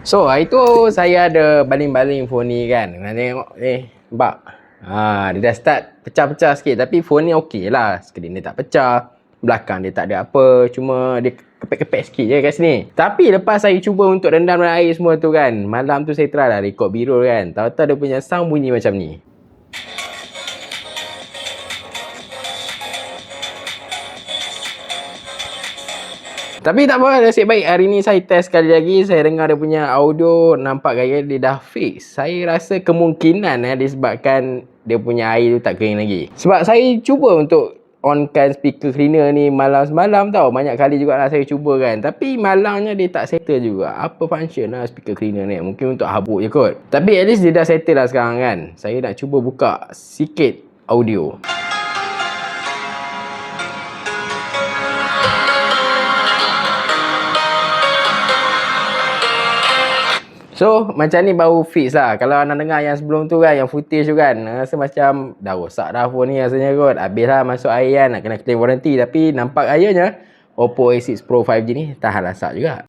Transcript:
So hari tu saya ada baling-baling phone ni kan. Nak tengok nampak. Dia dah start pecah-pecah sikit, tapi phone ni okey lah. Skrin dia tak pecah, belakang dia tak ada apa, cuma dia kepek-kepek sikit je kat sini. Tapi lepas saya cuba untuk rendam dengan air semua tu kan, malam tu saya try lah record B-roll kan. Tahu-tahu dia punya sound bunyi macam ni. Tapi tak apa, nasib baik hari ni saya test sekali lagi. Saya dengar dia punya audio, nampak gaya dia dah fix. Saya rasa kemungkinan disebabkan dia punya air tu tak kering lagi. Sebab saya cuba untuk onkan speaker cleaner ni malam semalam tau. Banyak kali jugalah saya cuba kan. Tapi malangnya dia tak settle juga. Apa function lah speaker cleaner ni? Mungkin untuk habuk je kot. Tapi at least dia dah settle lah sekarang kan. Saya nak cuba buka sikit audio. So, macam ni baru fix lah. Kalau anda dengar yang sebelum tu kan, yang footage tu kan, rasa macam dah rosak dah phone ni rasanya kot. Habis lah masuk air kan, nak kena claim warranty. Tapi nampak ayahnya, Oppo A6 Pro 5G ni tahan rasak juga.